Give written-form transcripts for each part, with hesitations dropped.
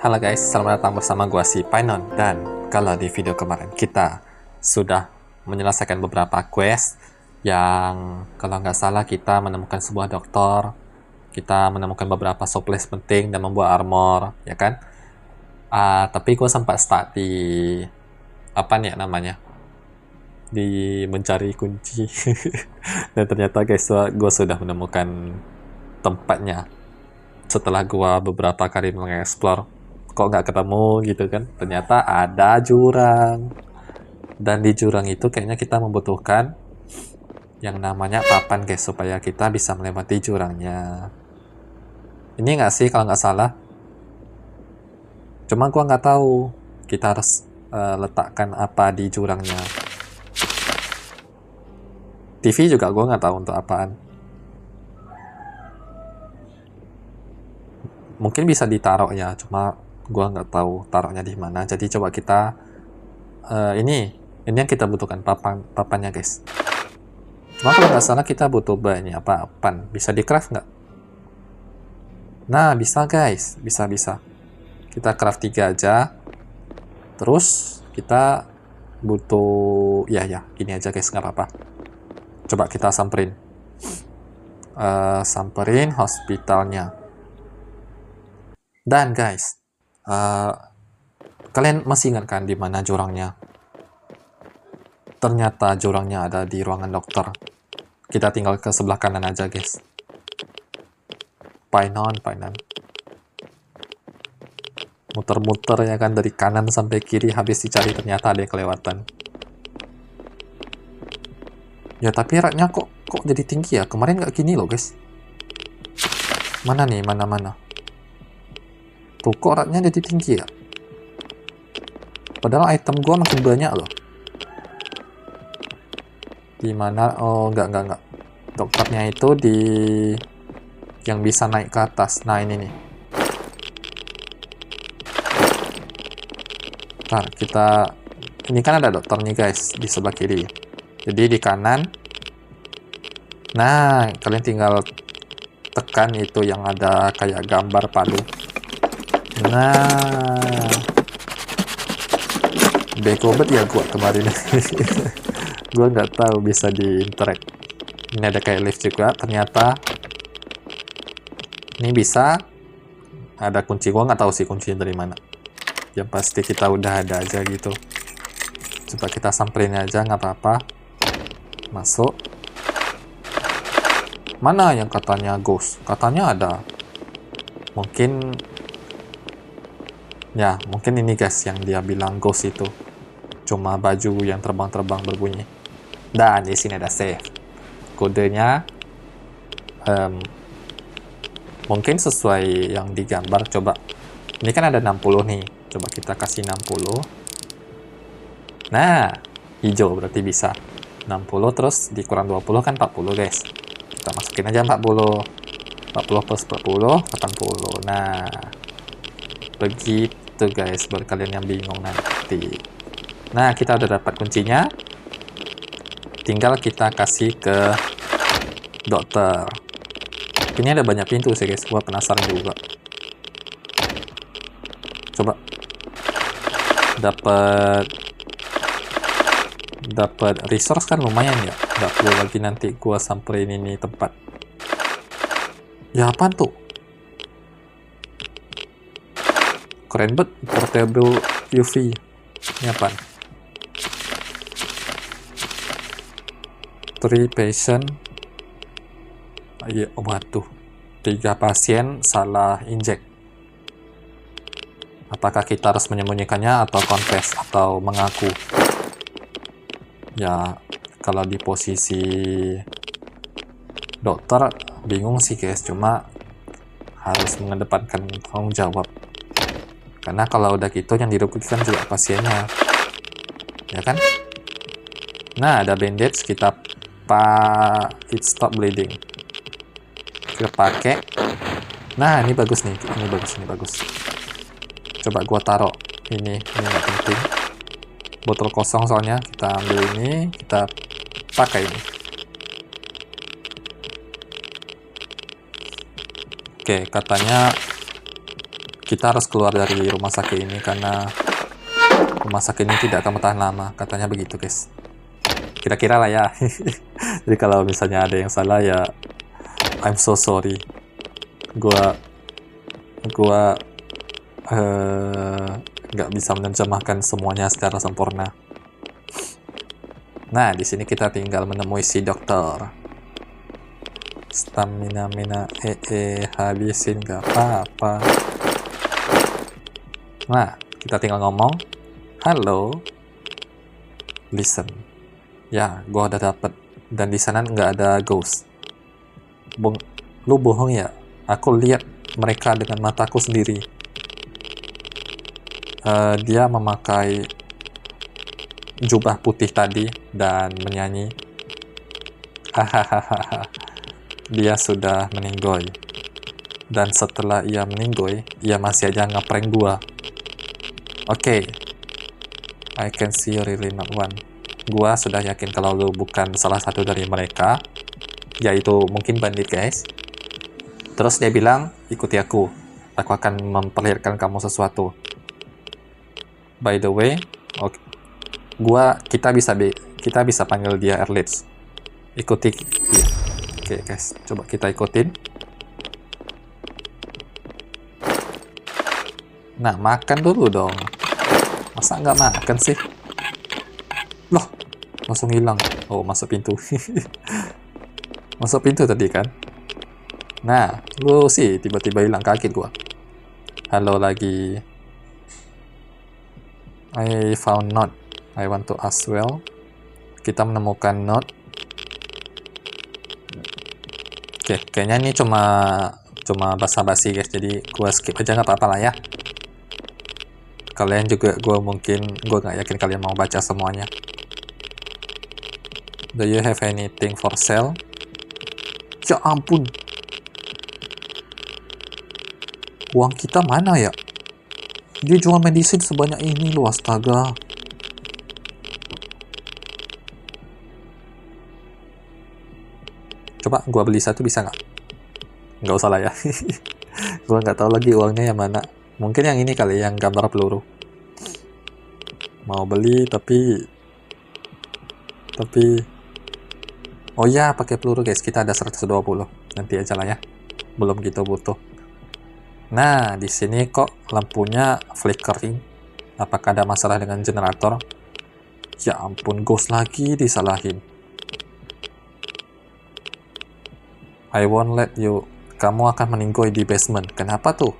Halo guys, selamat datang bersama gua si Painon. Dan kalau di video kemarin kita sudah menyelesaikan beberapa quest yang kalau nggak salah kita menemukan sebuah dokter, kita menemukan beberapa supplies penting dan membuat armor, ya kan? Tapi gua sempat start di apa nih namanya? Di mencari kunci. Dan ternyata guys, gua sudah menemukan tempatnya. Setelah gua beberapa kali mengeksplor, kok nggak ketemu gitu kan, ternyata ada jurang. Dan di jurang itu kayaknya kita membutuhkan yang namanya papan guys, supaya kita bisa melewati jurangnya. Ini nggak sih kalau nggak salah, cuma gua nggak tahu kita harus letakkan apa di jurangnya. TV juga gua nggak tahu untuk apaan. Mungkin bisa ditaruh ya, cuma gua nggak tahu taruhnya di mana. Jadi coba kita ini yang kita butuhkan, papannya guys. Cuma kalau nggak salah kita butuh banyak papan. Bisa di craft nggak? Nah bisa guys, bisa. Kita craft 3 aja. Terus kita butuh ya gini aja guys, nggak apa-apa. Coba kita samperin hospitalnya. Dan guys, kalian masih ingat kan di mana jurangnya? Ternyata jurangnya ada di ruangan dokter. Kita tinggal ke sebelah kanan aja guys. Painon. Muter-muter ya kan, dari kanan sampai kiri, habis dicari ternyata ada yang kelewatan. Ya tapi raknya kok jadi tinggi ya? Kemarin nggak gini loh guys. Mana nih, mana? Tuh kok raknya jadi tinggi ya? Padahal item gua makin banyak loh. Gimana? Oh enggak. Dokternya itu di yang bisa naik ke atas. Nah ini nih. Ntar ini kan ada dokternya guys di sebelah kiri. Jadi di kanan. Nah kalian tinggal tekan itu yang ada kayak gambar palu. Nah, bego bet ya gua kemarin. Gua nggak tahu bisa di interact. Ini ada kayak lift juga ternyata. Ini bisa. Ada kunci, gua nggak tahu sih kuncinya dari mana. Yang pasti kita udah ada aja gitu. Coba kita samperin aja, nggak apa-apa. Masuk. Mana yang katanya ghost? Katanya ada. Mungkin ini guys yang dia bilang ghost itu cuma baju yang terbang-terbang berbunyi. Dan di sini ada save. Kodenya mungkin sesuai yang digambar. Coba ini kan ada 60 nih, coba kita kasih 60. Nah hijau berarti bisa 60, terus dikurang 20 kan 40 guys. Kita masukin aja 40 plus 40 80. Nah begitu guys, buat kalian yang bingung nanti. Nah kita udah dapat kuncinya, tinggal kita kasih ke dokter. Ini ada banyak pintu sih guys, gua penasaran juga. Coba dapat resource kan lumayan ya, nggak perlu lagi nanti gua samperin ini tempat. Ya apaan tuh? Keren banget, portable UV. Ini apa? 3 patient. Waduh, 3 pasien salah injek. Apakah kita harus menyembunyikannya atau confess atau mengaku? Ya, kalau di posisi dokter bingung sih guys, cuma harus mengedepankan tanggung jawab. Karena kalau udah gitu yang dirugikan juga pasiennya, ya kan? Nah ada bandage, kita it stop bleeding. Kita pakai. Nah ini bagus nih, ini bagus. Coba gua taruh ini nggak penting. Botol kosong soalnya, kita ambil ini, kita pakai ini. Oke, katanya kita harus keluar dari rumah sakit ini karena rumah sakit ini tidak akan bertahan lama, katanya begitu guys. Kira-kira lah ya. Jadi kalau misalnya ada yang salah ya I'm so sorry. Gua nggak bisa menerjemahkan semuanya secara sempurna. Nah, di sini kita tinggal menemui si dokter. Stamina habisin gak apa-apa. Nah, kita tinggal ngomong, halo, listen. Ya, gua udah dapet. Dan di sana nggak ada ghost. Lu bohong ya? Aku lihat mereka dengan mataku sendiri. Dia memakai jubah putih tadi dan menyanyi. Hahaha. Dia sudah meninggoy. Dan setelah ia meninggoy, ia masih aja ngeprank gua. Oke. I can see you really not one. Gua sudah yakin kalau lu bukan salah satu dari mereka, yaitu mungkin bandit guys. Terus dia bilang, ikuti aku akan memperlihatkan kamu sesuatu. By the way, kita bisa panggil dia Erlitz. Ikuti dia. Oke guys, coba kita ikutin. Nah, makan dulu dong. Masa nggak makan sih? Loh, langsung hilang. Oh, masuk pintu. Masuk pintu tadi kan? Nah, lu sih tiba-tiba hilang, kaget gua. Halo lagi. I found note. I want to ask well. Kita menemukan note. Oke, kayaknya ini cuma basa-basi guys, jadi gua skip aja nggak apa-apa lah ya. Kalian juga, gua nggak yakin kalian mau baca semuanya. Do you have anything for sale? Ya ampun. Uang kita mana ya? Dia jual medicine sebanyak ini loh, astaga. Coba gua beli satu bisa nggak? Nggak usah lah ya. Gua nggak tahu lagi uangnya yang mana. Mungkin yang ini kali, yang gambar peluru. Mau beli tapi oh ya, pakai peluru guys. Kita ada 120. Nanti aja lah ya. Belum gitu butuh. Nah, di sini kok lampunya flickering. Apakah ada masalah dengan generator? Ya ampun, ghost lagi disalahin. I won't let you. Kamu akan meninggoy di basement. Kenapa tuh?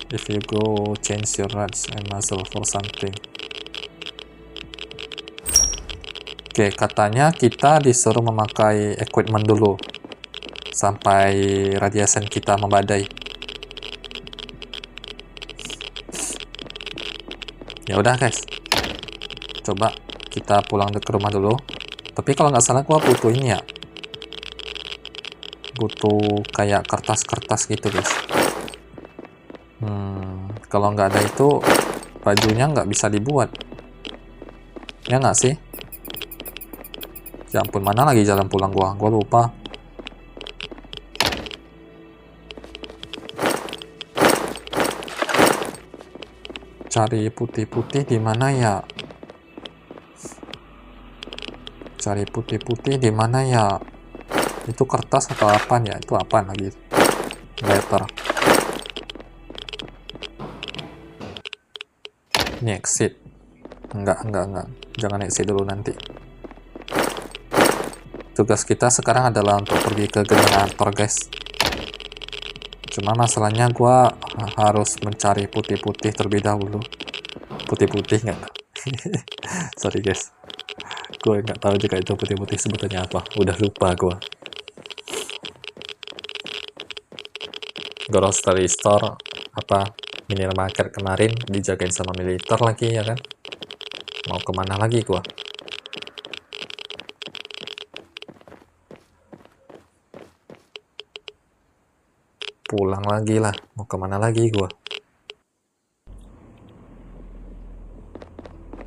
If you go change your rats and muzzle for something. Oke, katanya kita disuruh memakai equipment dulu sampai radiation kita membadai. Ya udah guys, coba kita pulang ke rumah dulu. Tapi kalau nggak salah gua butuh ini ya, butuh kayak kertas-kertas gitu guys. Kalau nggak ada itu, bajunya nggak bisa dibuat. Ya nggak sih? Ya ampun, mana lagi jalan pulang gua lupa. Cari putih-putih di mana ya? Cari putih-putih di mana ya? Itu kertas atau apa ya? Itu apa lagi? Letter. Ini exit. Enggak. Jangan exit dulu nanti. Tugas kita sekarang adalah untuk pergi ke generator guys. Cuma masalahnya gua harus mencari putih-putih terlebih dahulu. Putih-putih nggak? Sorry guys. Gue nggak tahu juga itu putih-putih sebutannya apa. Udah lupa gue. Grocery store apa minimarket kemarin dijagain sama militer lagi ya kan? Mau kemana lagi gue? Pulang lagi lah. Mau kemana lagi gue?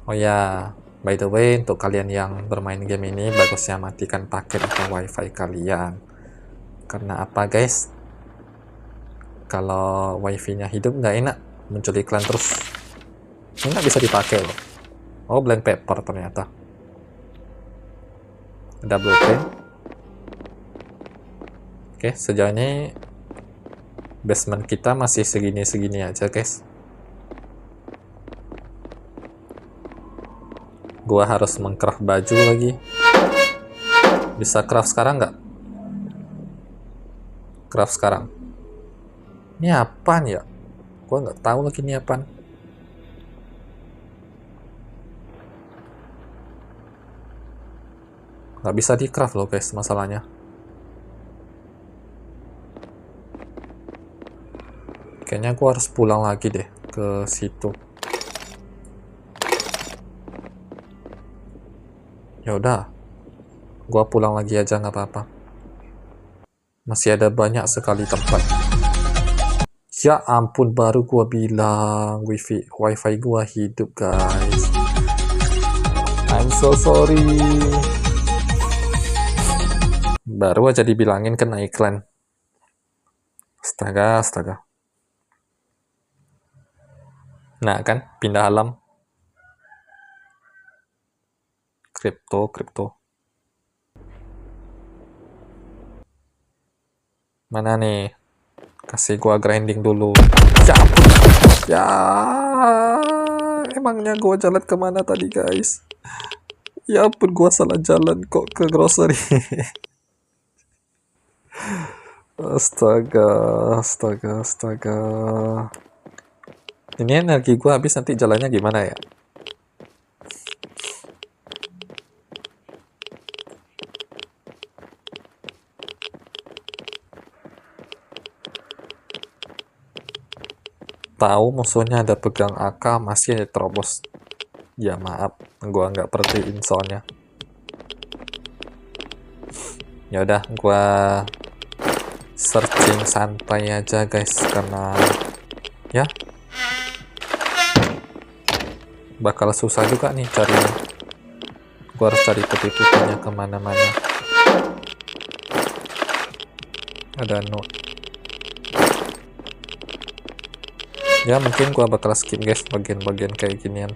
Oh ya, by the way, untuk kalian yang bermain game ini, bagusnya matikan paket atau wifi kalian. Karena apa guys? Kalau wifi-nya hidup nggak enak, muncul iklan terus. Ini nggak bisa dipakai loh. Oh, blank paper ternyata. Ada blueprint. Oke, sejauh ini basement kita masih segini-segini aja, guys. Gua harus mengcraft baju lagi. Bisa craft sekarang nggak? Craft sekarang. Ini apaan ya? Gua nggak tahu lagi ini apaan. Nggak bisa di craft loh, guys, masalahnya. Kayaknya gua harus pulang lagi deh ke situ. Ya udah, gua pulang lagi aja nggak apa-apa. Masih ada banyak sekali tempat. Ya ampun, baru gua bilang wifi gua hidup, guys. I'm so sorry. Baru aja dibilangin kena iklan. Astaga. Nah kan, pindah alam. Kripto. Mana nih? Kasih gua grinding dulu. Ya ampun. Ya, emangnya gua jalan kemana tadi, guys? Ya ampun, gua salah jalan kok ke grocery. Astaga. Ini energi gua habis, nanti jalannya gimana ya? Tahu musuhnya ada pegang AK, masih terobos. Ya maaf, gua nggak perhatiin soalnya. Ya udah, gua searching santai aja, guys, karena ya bakal susah juga nih carinya. Gua harus cari putih-putihnya kemana-mana. Ada note. Ya mungkin gua bakal skip, guys, bagian-bagian kayak ginian.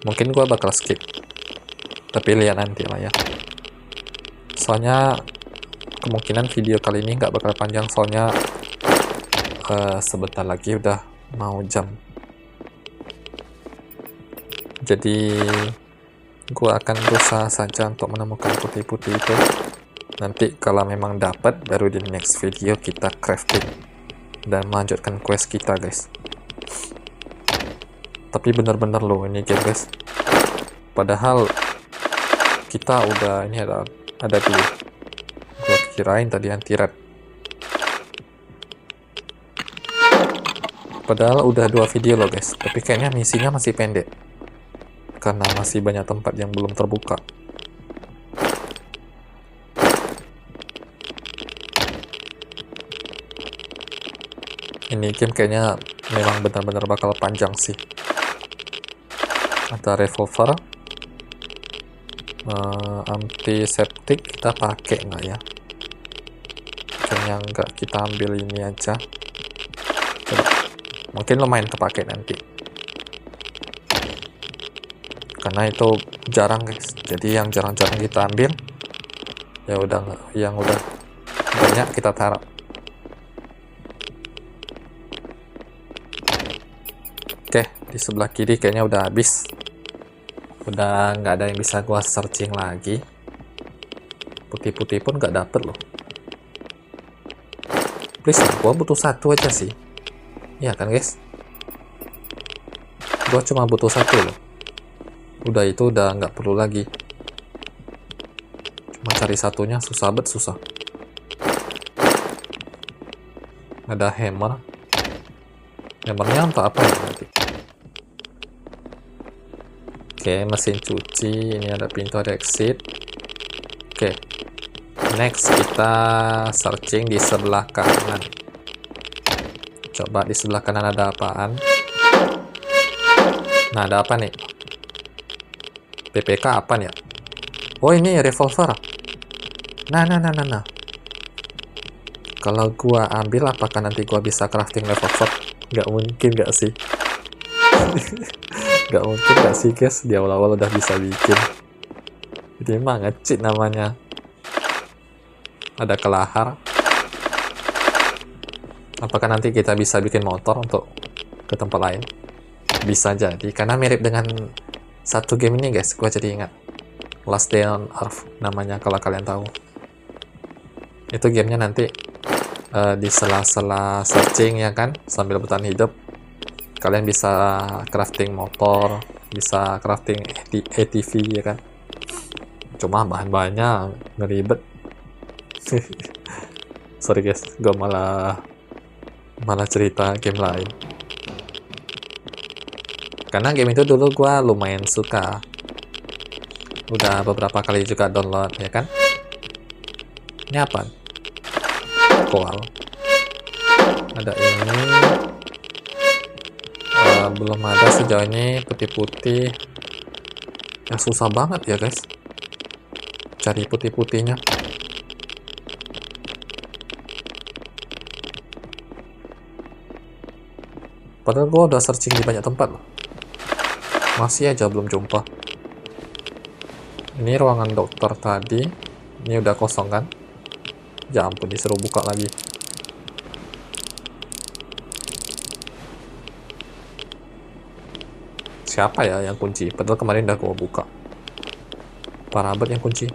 Mungkin gua bakal skip, tapi lihat nanti lah ya. Soalnya kemungkinan video kali ini nggak bakal panjang, soalnya sebentar lagi udah mau jam. Jadi gua akan berusaha saja untuk menemukan putih-putih itu. Nanti kalau memang dapat, baru di next video kita crafting dan melanjutkan quest kita, guys. Tapi bener-bener loh ini game, guys. Padahal kita udah ini ada dulu. Gua kirain tadi anti-red. Padahal udah 2 video loh, guys. Tapi kayaknya misinya masih pendek. Karena masih banyak tempat yang belum terbuka. Ini game kayaknya memang benar-benar bakal panjang sih. Ada revolver, antiseptik kita pakai nggak ya? Kayaknya nggak, kita ambil ini aja. Coba. Mungkin lumayan kepake nanti. Karena itu jarang, guys. Jadi yang jarang-jarang kita ambil, ya udah, yang udah banyak kita taruh. Oke, di sebelah kiri kayaknya udah habis. Udah nggak ada yang bisa gua searching lagi. Putih-putih pun nggak dapet loh. Please lah, gua butuh 1 aja sih. Iya kan, guys? Gua cuma butuh 1 loh. Udah itu udah nggak perlu lagi. Cuma cari satunya susah banget, susah. Ada hammer. Hammernya untuk apa ya nanti? Oke, mesin cuci. Ini ada pintu, ada exit. Oke, next kita searching di sebelah kanan. Coba di sebelah kanan ada apaan? Nah, ada apa nih? TPK apa ya? Oh, ini revolver. Nah. Kalau gua ambil, apakah nanti gua bisa crafting revolver? Nggak mungkin nggak sih? Nggak mungkin nggak sih guys, di awal-awal udah bisa bikin. Ini mah nge-cheat namanya. Ada kelahar. Apakah nanti kita bisa bikin motor untuk ke tempat lain? Bisa jadi, karena mirip dengan satu game ini guys. Gua jadi ingat Last Day on Earth namanya, kalau kalian tahu. Itu gamenya nanti di sela-sela searching ya kan, sambil bertahan hidup, kalian bisa crafting motor, bisa crafting ATV ya kan. Cuma bahan-bahannya ngeribet. Sorry guys, gue malah cerita game lain. Karena game itu dulu gue lumayan suka, udah beberapa kali juga download ya kan. Ini apa? Koal. Ada ini. Belum ada sejauh ini putih-putih. Ya susah banget ya guys cari putih-putihnya. Padahal gua udah searching di banyak tempat loh. Masih aja belum jumpa. Ini ruangan dokter tadi. Ini udah kosong kan? Ya ampun, disuruh buka lagi. Siapa ya yang kunci? Padahal kemarin udah gua buka. Parah banget yang kunci.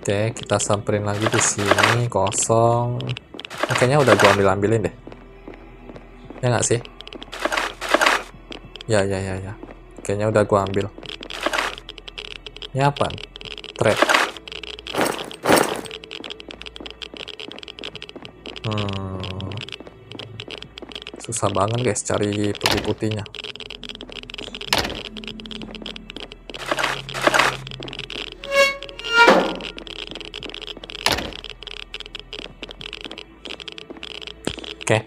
Oke, kita samperin lagi di sini, kosong. Kayaknya udah gua ambilin deh. Ya nggak sih? Ya. Kayaknya udah gua ambil. Ini apa? Trap. Susah banget guys cari putih-putihnya. Oke.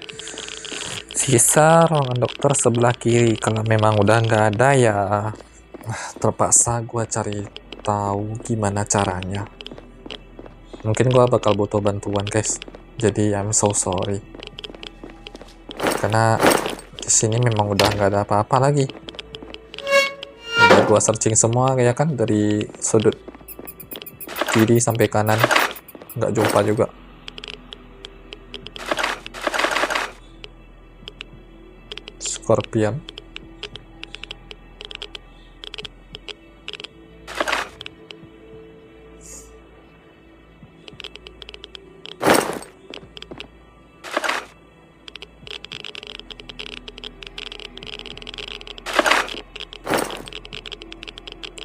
Sisa ruangan dokter sebelah kiri. Kalau memang udah nggak ada ya terpaksa gua cari tahu gimana caranya. Mungkin gua bakal butuh bantuan guys. Jadi I'm so sorry. Karena di sini memang udah nggak ada apa-apa lagi. Udah gua searching semua ya kan, dari sudut kiri sampai kanan, nggak jumpa juga. Scorpion.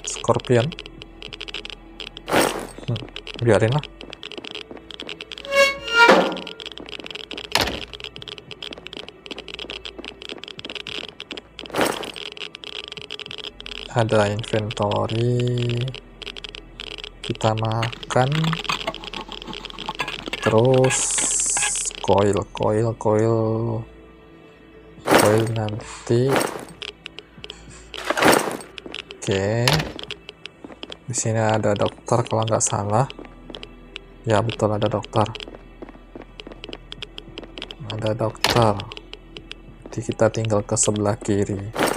Scorpion. Biarin lah. Ada inventory, kita makan, terus coil nanti. Oke, di sini ada dokter kalau nggak salah. Ya betul, ada dokter. Jadi kita tinggal ke sebelah kiri.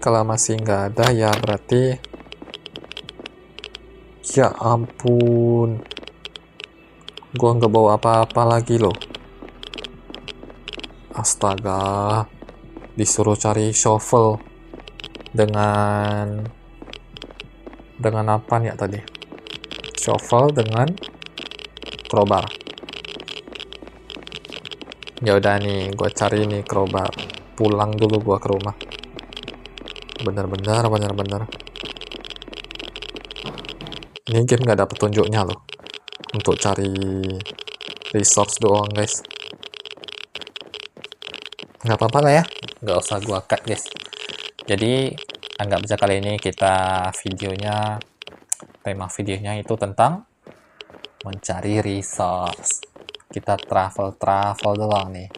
Kalau masih nggak ada ya berarti, ya ampun, gua nggak bawa apa-apa lagi loh. Astaga, disuruh cari shovel dengan apa ya tadi? Shovel dengan crowbar. Ya udah nih, gua cari nih crowbar. Pulang dulu gua ke rumah. Bener. Ini game nggak ada petunjuknya loh untuk cari resource doang guys. Nggak apa-apa lah ya, nggak usah gua cut guys. Jadi anggap aja kali ini tema videonya itu tentang mencari resource. Kita travel doang nih.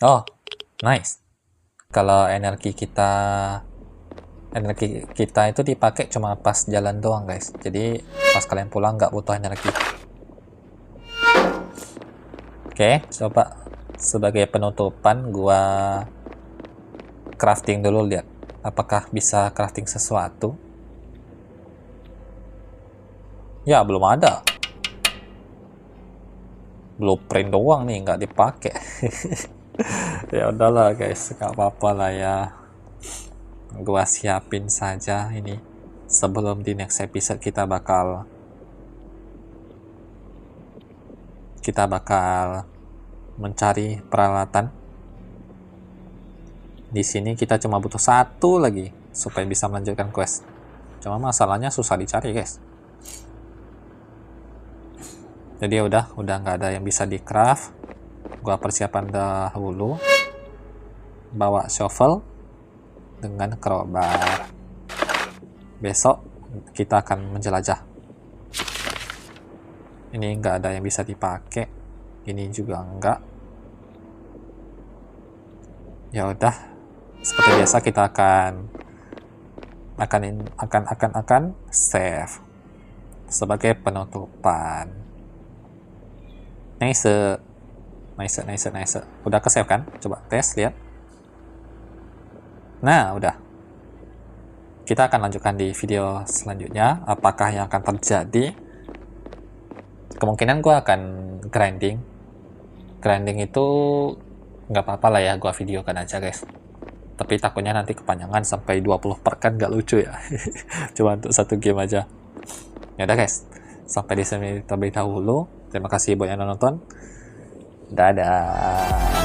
Oh, nice. Kalau energi kita itu dipakai cuma pas jalan doang, guys. Jadi pas kalian pulang nggak butuh energi. Oke, coba sebagai penutupan gua crafting dulu, lihat apakah bisa crafting sesuatu. Ya, belum ada. Blueprint doang nih, nggak dipakai. Ya udahlah guys, nggak apa-apa lah ya. Gua siapin saja ini. Sebelum di next episode kita bakal mencari peralatan. Di sini kita cuma butuh satu lagi supaya bisa melanjutkan quest. Cuma masalahnya susah dicari, guys. Jadi udah nggak ada yang bisa di craft. Gua persiapan dahulu, bawa shovel dengan crowbar. Besok kita akan menjelajah. Ini nggak ada yang bisa dipakai, ini juga enggak. Ya udah, seperti biasa kita akan save sebagai penutupan. Nice. Udah ke save kan? Coba tes, lihat. Nah, udah. Kita akan lanjutkan di video selanjutnya. Apakah yang akan terjadi? Kemungkinan gue akan grinding. Grinding itu nggak apa-apa lah ya, gue videokan aja, guys. Tapi takutnya nanti kepanjangan sampai 20 part, kan nggak lucu ya. Cuma untuk satu game aja. Ya udah guys, sampai di sini terlebih dahulu. Terima kasih buat yang nonton. Dadah.